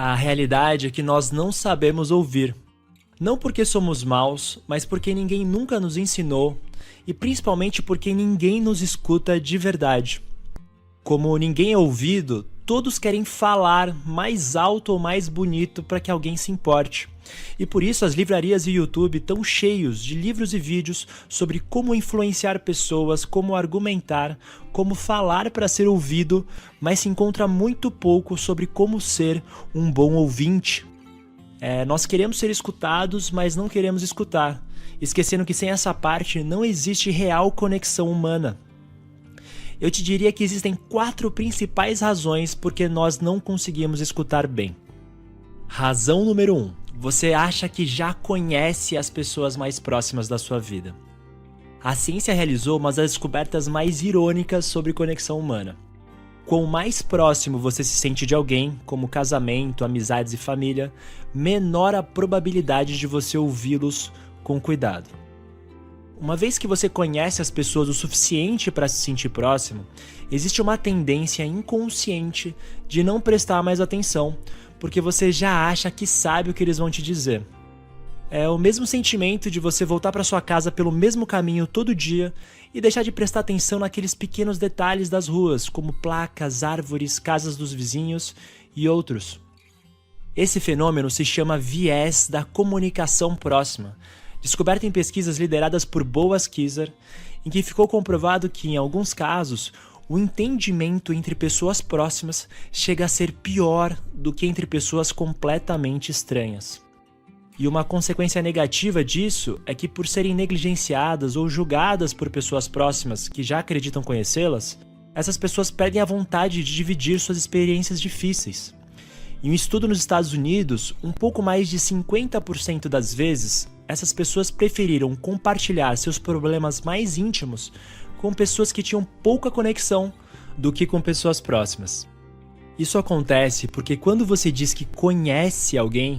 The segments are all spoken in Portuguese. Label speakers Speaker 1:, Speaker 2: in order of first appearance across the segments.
Speaker 1: A realidade é que nós não sabemos ouvir. Não porque somos maus, mas porque ninguém nunca nos ensinou e principalmente porque ninguém nos escuta de verdade. Como ninguém é ouvido, todos querem falar mais alto ou mais bonito para que alguém se importe. E por isso as livrarias e YouTube estão cheios de livros e vídeos sobre como influenciar pessoas, como argumentar, como falar para ser ouvido, mas se encontra muito pouco sobre como ser um bom ouvinte. Nós queremos ser escutados, mas não queremos escutar, esquecendo que sem essa parte não existe real conexão humana. Eu te diria que existem 4 principais razões por que nós não conseguimos escutar bem. Razão número 1. Você acha que já conhece as pessoas mais próximas da sua vida. A ciência realizou uma das descobertas mais irônicas sobre conexão humana. Quanto mais próximo você se sente de alguém, como casamento, amizades e família, menor a probabilidade de você ouvi-los com cuidado. Uma vez que você conhece as pessoas o suficiente para se sentir próximo, existe uma tendência inconsciente de não prestar mais atenção, porque você já acha que sabe o que eles vão te dizer. É o mesmo sentimento de você voltar para sua casa pelo mesmo caminho todo dia e deixar de prestar atenção naqueles pequenos detalhes das ruas, como placas, árvores, casas dos vizinhos e outros. Esse fenômeno se chama viés da comunicação próxima, descoberta em pesquisas lideradas por Boaz Kizar, em que ficou comprovado que, em alguns casos, o entendimento entre pessoas próximas chega a ser pior do que entre pessoas completamente estranhas. E uma consequência negativa disso é que, por serem negligenciadas ou julgadas por pessoas próximas que já acreditam conhecê-las, essas pessoas perdem a vontade de dividir suas experiências difíceis. Em um estudo nos Estados Unidos, um pouco mais de 50% das vezes, essas pessoas preferiram compartilhar seus problemas mais íntimos com pessoas que tinham pouca conexão do que com pessoas próximas. Isso acontece porque quando você diz que conhece alguém,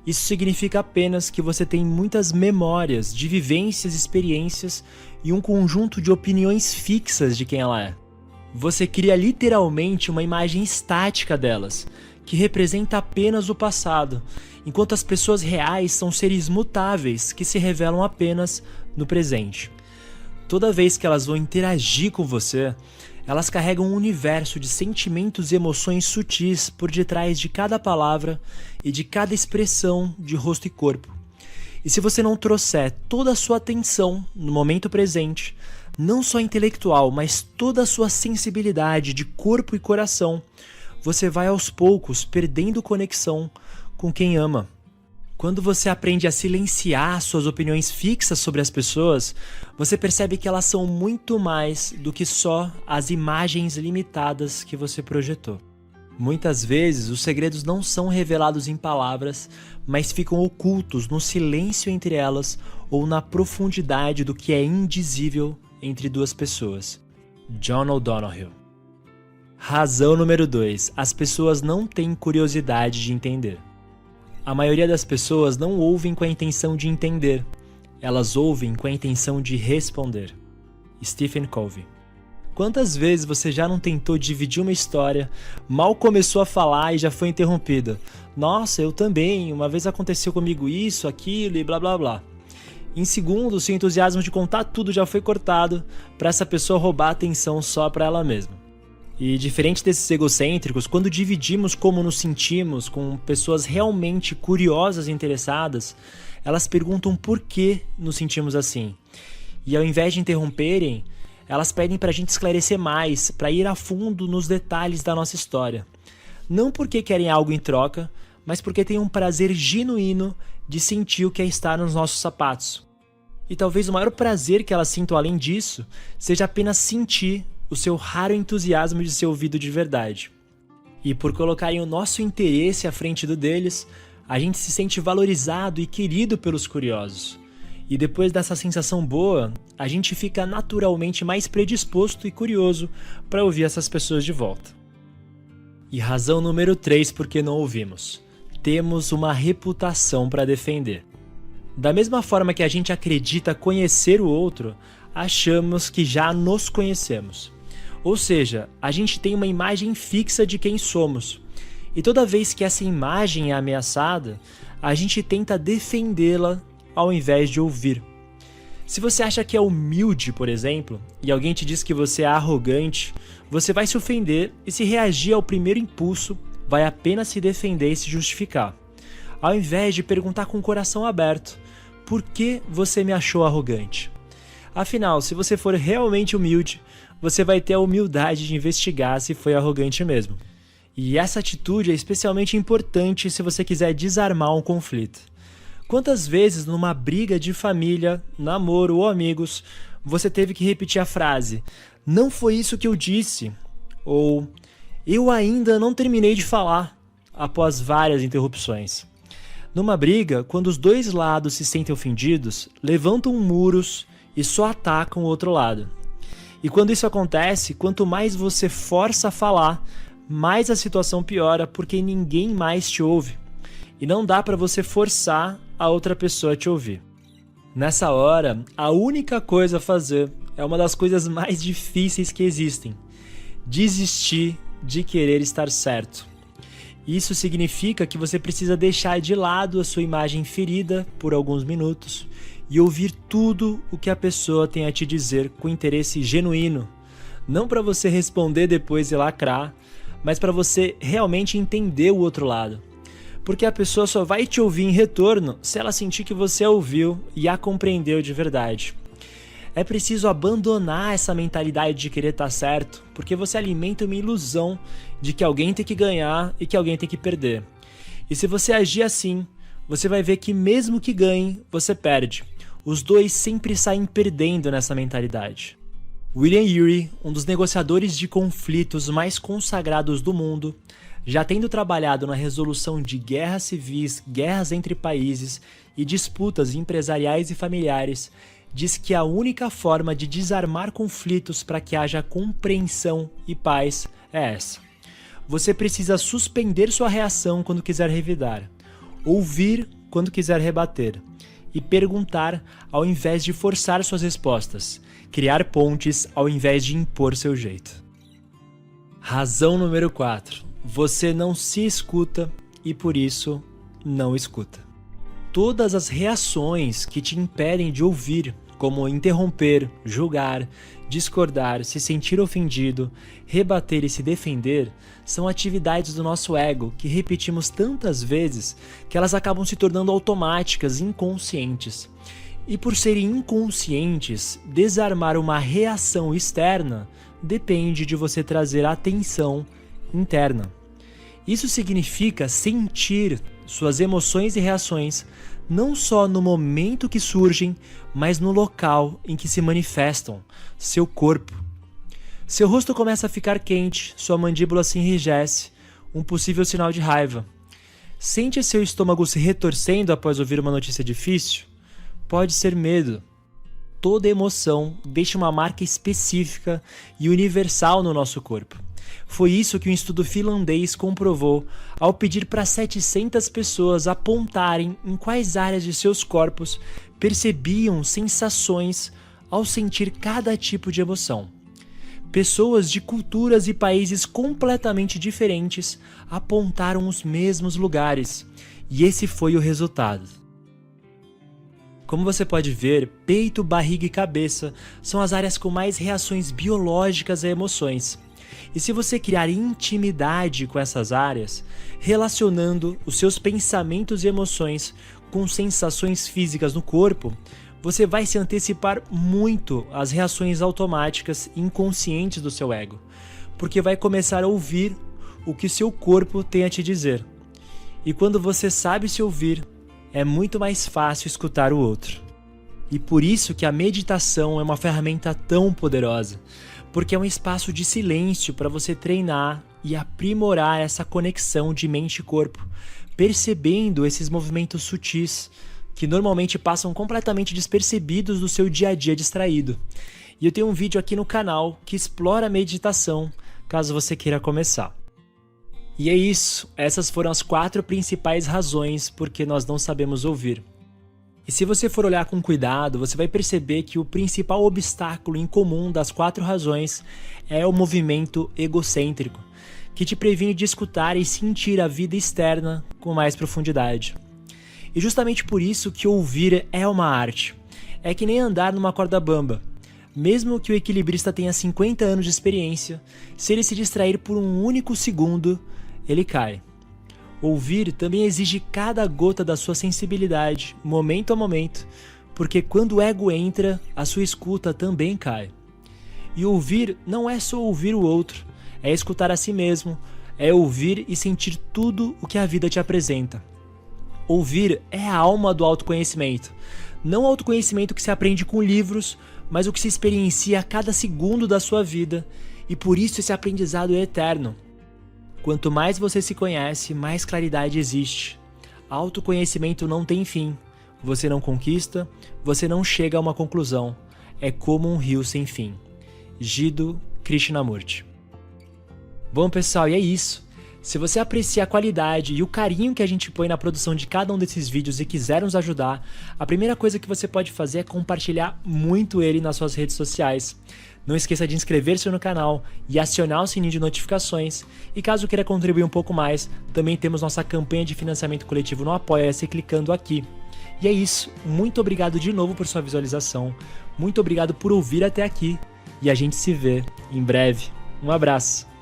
Speaker 1: isso significa apenas que você tem muitas memórias de vivências e experiências e um conjunto de opiniões fixas de quem ela é. Você cria literalmente uma imagem estática delas, que representa apenas o passado, enquanto as pessoas reais são seres mutáveis que se revelam apenas no presente. Toda vez que elas vão interagir com você, elas carregam um universo de sentimentos e emoções sutis por detrás de cada palavra e de cada expressão de rosto e corpo. E se você não trouxer toda a sua atenção no momento presente, não só intelectual, mas toda a sua sensibilidade de corpo e coração, você vai aos poucos perdendo conexão com quem ama. Quando você aprende a silenciar suas opiniões fixas sobre as pessoas, você percebe que elas são muito mais do que só as imagens limitadas que você projetou. Muitas vezes, os segredos não são revelados em palavras, mas ficam ocultos no silêncio entre elas ou na profundidade do que é indizível entre duas pessoas. John O'Donohue. Razão número 2. As pessoas não têm curiosidade de entender. A maioria das pessoas não ouvem com a intenção de entender, elas ouvem com a intenção de responder. Stephen Covey. Quantas vezes você já não tentou dividir uma história, mal começou a falar e já foi interrompida? Nossa, eu também, uma vez aconteceu comigo isso, aquilo e blá blá blá. Em segundos, seu entusiasmo de contar tudo já foi cortado para essa pessoa roubar a atenção só para ela mesma. E diferente desses egocêntricos, quando dividimos como nos sentimos com pessoas realmente curiosas e interessadas, elas perguntam por que nos sentimos assim. E ao invés de interromperem, elas pedem para a gente esclarecer mais, para ir a fundo nos detalhes da nossa história. Não porque querem algo em troca, mas porque têm um prazer genuíno de sentir o que é estar nos nossos sapatos. E talvez o maior prazer que elas sintam além disso seja apenas sentir o seu raro entusiasmo de ser ouvido de verdade. E por colocarem o nosso interesse à frente do deles, a gente se sente valorizado e querido pelos curiosos. E depois dessa sensação boa, a gente fica naturalmente mais predisposto e curioso para ouvir essas pessoas de volta. E razão número 3 por que não ouvimos. Temos uma reputação para defender. Da mesma forma que a gente acredita conhecer o outro, achamos que já nos conhecemos. Ou seja, a gente tem uma imagem fixa de quem somos. E toda vez que essa imagem é ameaçada, a gente tenta defendê-la ao invés de ouvir. Se você acha que é humilde, por exemplo, e alguém te diz que você é arrogante, você vai se ofender e, se reagir ao primeiro impulso, vai apenas se defender e se justificar, ao invés de perguntar com o coração aberto: por que você me achou arrogante? Afinal, se você for realmente humilde, você vai ter a humildade de investigar se foi arrogante mesmo. E essa atitude é especialmente importante se você quiser desarmar um conflito. Quantas vezes numa briga de família, namoro ou amigos, você teve que repetir a frase: não foi isso que eu disse, ou eu ainda não terminei de falar, após várias interrupções. Numa briga, quando os dois lados se sentem ofendidos, levantam muros e só atacam o outro lado. E quando isso acontece, quanto mais você força a falar, mais a situação piora, porque ninguém mais te ouve. E não dá para você forçar a outra pessoa a te ouvir. Nessa hora, a única coisa a fazer é uma das coisas mais difíceis que existem: desistir de querer estar certo. Isso significa que você precisa deixar de lado a sua imagem ferida por alguns minutos e ouvir tudo o que a pessoa tem a te dizer com interesse genuíno. Não para você responder depois e lacrar, mas para você realmente entender o outro lado. Porque a pessoa só vai te ouvir em retorno se ela sentir que você a ouviu e a compreendeu de verdade. É preciso abandonar essa mentalidade de querer estar certo, porque você alimenta uma ilusão de que alguém tem que ganhar e que alguém tem que perder. E se você agir assim, você vai ver que mesmo que ganhe, você perde. Os dois sempre saem perdendo nessa mentalidade. William Ury, um dos negociadores de conflitos mais consagrados do mundo, já tendo trabalhado na resolução de guerras civis, guerras entre países e disputas empresariais e familiares, diz que a única forma de desarmar conflitos para que haja compreensão e paz é essa. Você precisa suspender sua reação quando quiser revidar, ouvir quando quiser rebater e perguntar ao invés de forçar suas respostas, criar pontes ao invés de impor seu jeito. Razão número 4. Você não se escuta e por isso não escuta. Todas as reações que te impedem de ouvir, como interromper, julgar, discordar, se sentir ofendido, rebater e se defender, são atividades do nosso ego que repetimos tantas vezes que elas acabam se tornando automáticas, inconscientes. E por serem inconscientes, desarmar uma reação externa depende de você trazer atenção interna. Isso significa sentir suas emoções e reações não só no momento que surgem, mas no local em que se manifestam, seu corpo. Seu rosto começa a ficar quente, sua mandíbula se enrijece, um possível sinal de raiva. Sente seu estômago se retorcendo após ouvir uma notícia difícil? Pode ser medo. Toda emoção deixa uma marca específica e universal no nosso corpo. Foi isso que um estudo finlandês comprovou ao pedir para 700 pessoas apontarem em quais áreas de seus corpos percebiam sensações ao sentir cada tipo de emoção. Pessoas de culturas e países completamente diferentes apontaram os mesmos lugares, e esse foi o resultado. Como você pode ver, peito, barriga e cabeça são as áreas com mais reações biológicas a emoções. E se você criar intimidade com essas áreas, relacionando os seus pensamentos e emoções com sensações físicas no corpo, você vai se antecipar muito às reações automáticas e inconscientes do seu ego, porque vai começar a ouvir o que seu corpo tem a te dizer. E quando você sabe se ouvir, é muito mais fácil escutar o outro. E por isso que a meditação é uma ferramenta tão poderosa, porque é um espaço de silêncio para você treinar e aprimorar essa conexão de mente e corpo, percebendo esses movimentos sutis que normalmente passam completamente despercebidos do seu dia a dia distraído. E eu tenho um vídeo aqui no canal que explora a meditação, caso você queira começar. E é isso, essas foram as 4 principais razões por que nós não sabemos ouvir. E se você for olhar com cuidado, você vai perceber que o principal obstáculo em comum das 4 razões é o movimento egocêntrico, que te previne de escutar e sentir a vida externa com mais profundidade. E justamente por isso que ouvir é uma arte. É que nem andar numa corda bamba. Mesmo que o equilibrista tenha 50 anos de experiência, se ele se distrair por um único segundo, ele cai. Ouvir também exige cada gota da sua sensibilidade, momento a momento, porque quando o ego entra, a sua escuta também cai. E ouvir não é só ouvir o outro, é escutar a si mesmo, é ouvir e sentir tudo o que a vida te apresenta. Ouvir é a alma do autoconhecimento. Não o autoconhecimento que se aprende com livros, mas o que se experiencia a cada segundo da sua vida, e por isso esse aprendizado é eterno. Quanto mais você se conhece, mais claridade existe. Autoconhecimento não tem fim. Você não conquista, você não chega a uma conclusão. É como um rio sem fim. Jiddu Krishnamurti. Bom, pessoal, e é isso. Se você aprecia a qualidade e o carinho que a gente põe na produção de cada um desses vídeos e quiser nos ajudar, a primeira coisa que você pode fazer é compartilhar muito ele nas suas redes sociais. Não esqueça de inscrever-se no canal e acionar o sininho de notificações. E caso queira contribuir um pouco mais, também temos nossa campanha de financiamento coletivo no Apoia-se clicando aqui. E é isso, muito obrigado de novo por sua visualização, muito obrigado por ouvir até aqui e a gente se vê em breve. Um abraço!